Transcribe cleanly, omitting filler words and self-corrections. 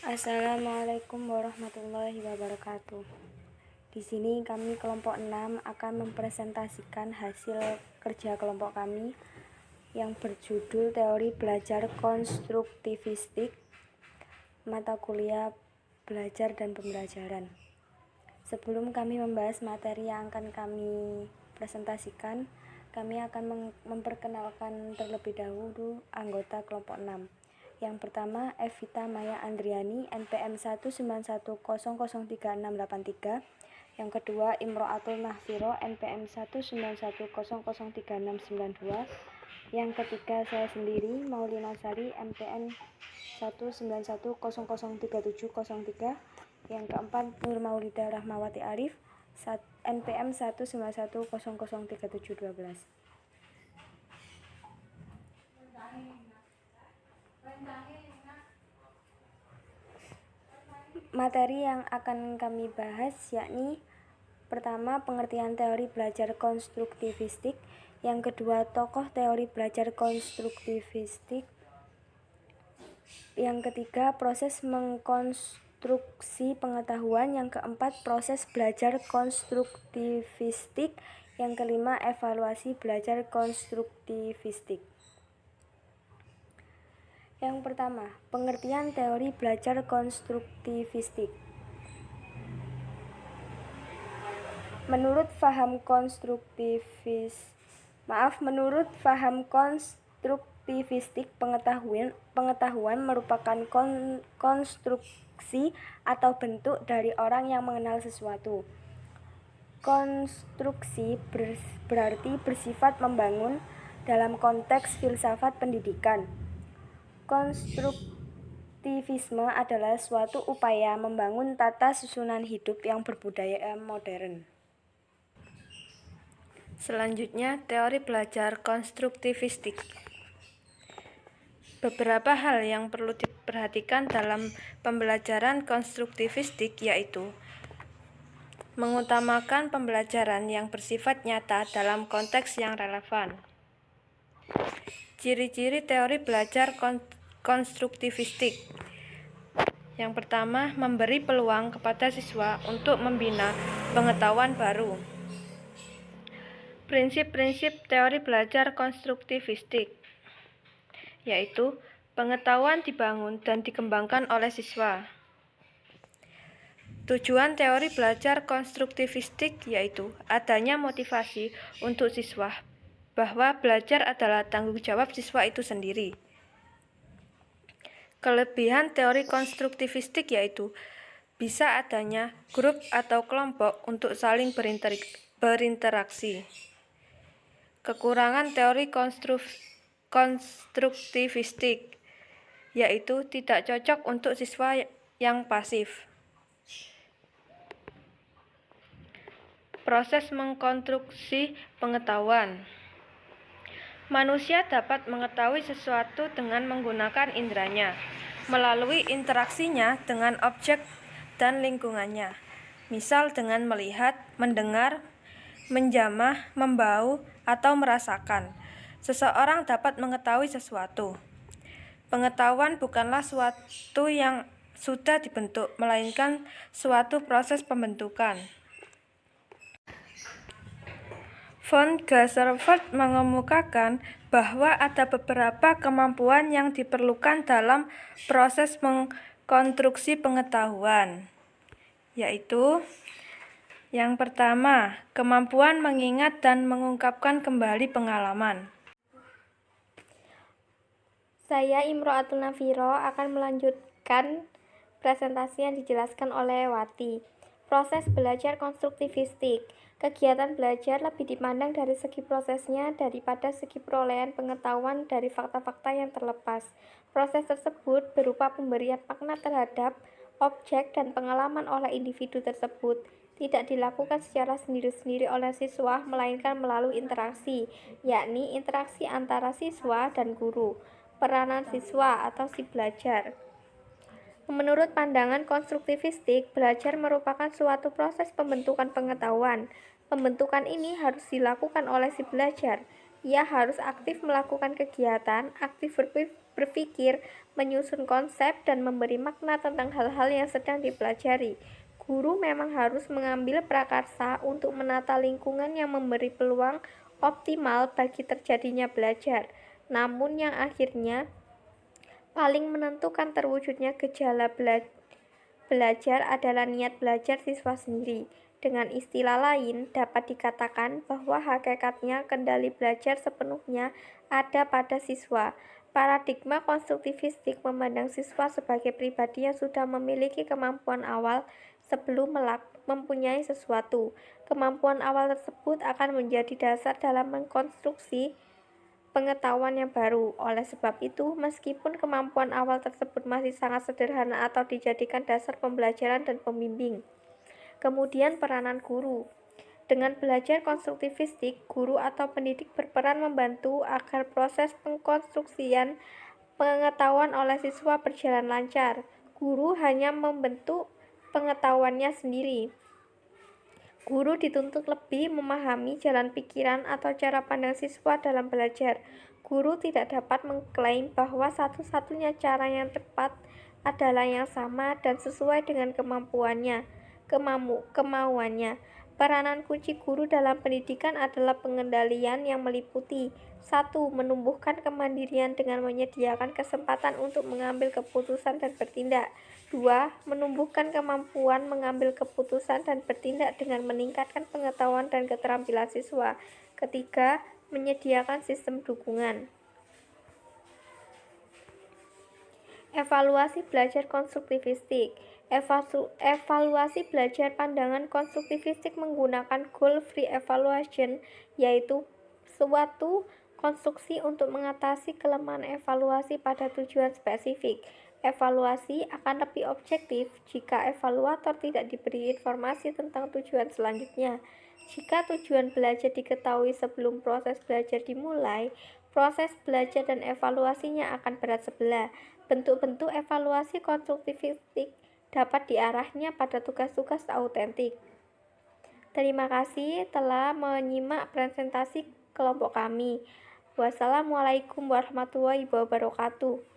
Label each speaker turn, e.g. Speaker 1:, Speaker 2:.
Speaker 1: Assalamualaikum warahmatullahi wabarakatuh. Di sini kami kelompok 6 akan mempresentasikan hasil kerja kelompok kami yang berjudul Teori Belajar Konstruktivistik, mata kuliah Belajar dan Pembelajaran. Sebelum kami membahas materi yang akan kami presentasikan, kami akan memperkenalkan terlebih dahulu anggota kelompok 6. Yang pertama, Evita Maya Andriani, NPM 191003683. Yang kedua, Imro'atul Nahfiro, NPM 191003692. Yang ketiga, saya sendiri, Maulina Sari, NPM 191003703. Yang keempat, Nur Maulida Rahmawati Arif, NPM 191003712. Materi yang akan kami bahas yakni pertama, pengertian teori belajar konstruktivistik. Yang kedua, tokoh teori belajar konstruktivistik. Yang ketiga, proses mengkonstruksi pengetahuan. Yang keempat, proses belajar konstruktivistik. Yang kelima, evaluasi belajar konstruktivistik. Yang pertama, pengertian teori belajar konstruktivistik. Menurut paham konstruktivistik, pengetahuan merupakan konstruksi atau bentuk dari orang yang mengenal sesuatu. Konstruksi berarti bersifat membangun dalam konteks filsafat pendidikan. Konstruktivisme adalah suatu upaya membangun tata susunan hidup yang berbudaya modern.
Speaker 2: Selanjutnya, teori belajar konstruktivistik. Beberapa hal yang perlu diperhatikan dalam pembelajaran konstruktivistik yaitu mengutamakan pembelajaran yang bersifat nyata dalam konteks yang relevan. Ciri-ciri teori belajar konstruktivistik. Yang pertama, memberi peluang kepada siswa untuk membina pengetahuan baru. Prinsip-prinsip teori belajar konstruktivistik yaitu pengetahuan dibangun dan dikembangkan oleh siswa. Tujuan teori belajar konstruktivistik yaitu adanya motivasi untuk siswa bahwa belajar adalah tanggung jawab siswa itu sendiri. Kelebihan teori konstruktivistik yaitu bisa adanya grup atau kelompok untuk saling berinteraksi. Kekurangan teori konstruktivistik yaitu tidak cocok untuk siswa yang pasif. Proses mengkonstruksi pengetahuan. Manusia dapat mengetahui sesuatu dengan menggunakan inderanya, melalui interaksinya dengan objek dan lingkungannya. Misal dengan melihat, mendengar, menjamah, membau, atau merasakan. Seseorang dapat mengetahui sesuatu. Pengetahuan bukanlah suatu yang sudah dibentuk, melainkan suatu proses pembentukan. Von Glaserfeld mengemukakan bahwa ada beberapa kemampuan yang diperlukan dalam proses mengkonstruksi pengetahuan, yaitu yang pertama, kemampuan mengingat dan mengungkapkan kembali pengalaman.
Speaker 1: Saya Imro'atul Nahfiro akan melanjutkan presentasi yang dijelaskan oleh Wati. Proses belajar konstruktivistik. Kegiatan belajar lebih dipandang dari segi prosesnya daripada segi perolehan pengetahuan dari fakta-fakta yang terlepas. Proses tersebut berupa pemberian makna terhadap objek dan pengalaman oleh individu tersebut. Tidak dilakukan secara sendiri-sendiri oleh siswa, melainkan melalui interaksi, yakni interaksi antara siswa dan guru. Peranan siswa atau si belajar. Menurut pandangan konstruktivistik, belajar merupakan suatu proses pembentukan pengetahuan. Pembentukan ini harus dilakukan oleh si belajar. Ia harus aktif melakukan kegiatan, aktif berpikir, menyusun konsep, dan memberi makna tentang hal-hal yang sedang dipelajari. Guru memang harus mengambil prakarsa untuk menata lingkungan yang memberi peluang optimal bagi terjadinya belajar. Namun yang akhirnya paling menentukan terwujudnya gejala belajar adalah niat belajar siswa sendiri. Dengan istilah lain, dapat dikatakan bahwa hakikatnya kendali belajar sepenuhnya ada pada siswa. Paradigma konstruktivistik memandang siswa sebagai pribadi yang sudah memiliki kemampuan awal sebelum mempunyai sesuatu. Kemampuan awal tersebut akan menjadi dasar dalam mengkonstruksi pengetahuan yang baru. Oleh sebab itu, meskipun kemampuan awal tersebut masih sangat sederhana atau dijadikan dasar pembelajaran dan pembimbing. Kemudian peranan guru. Dengan belajar konstruktivistik, guru atau pendidik berperan membantu agar proses pengkonstruksian pengetahuan oleh siswa berjalan lancar. Guru hanya membentuk pengetahuannya sendiri. Guru dituntut lebih memahami jalan pikiran atau cara pandang siswa dalam belajar. Guru tidak dapat mengklaim bahwa satu-satunya cara yang tepat adalah yang sama dan sesuai dengan kemauannya. Peranan kunci guru dalam pendidikan adalah pengendalian yang meliputi 1. Menumbuhkan kemandirian dengan menyediakan kesempatan untuk mengambil keputusan dan bertindak. 2. Menumbuhkan kemampuan mengambil keputusan dan bertindak dengan meningkatkan pengetahuan dan keterampilan siswa. Ketiga, menyediakan sistem dukungan. Evaluasi belajar konstruktivistik. Evaluasi belajar pandangan konstruktivistik menggunakan goal-free evaluation, yaitu suatu konstruksi untuk mengatasi kelemahan evaluasi pada tujuan spesifik. Evaluasi akan lebih objektif jika evaluator tidak diberi informasi tentang tujuan selanjutnya. Jika tujuan belajar diketahui sebelum proses belajar dimulai, proses belajar dan evaluasinya akan berat sebelah. Bentuk-bentuk evaluasi konstruktivistik dapat diarahnya pada tugas-tugas autentik. Terima kasih telah menyimak presentasi kelompok kami. Wassalamualaikum warahmatullahi wabarakatuh.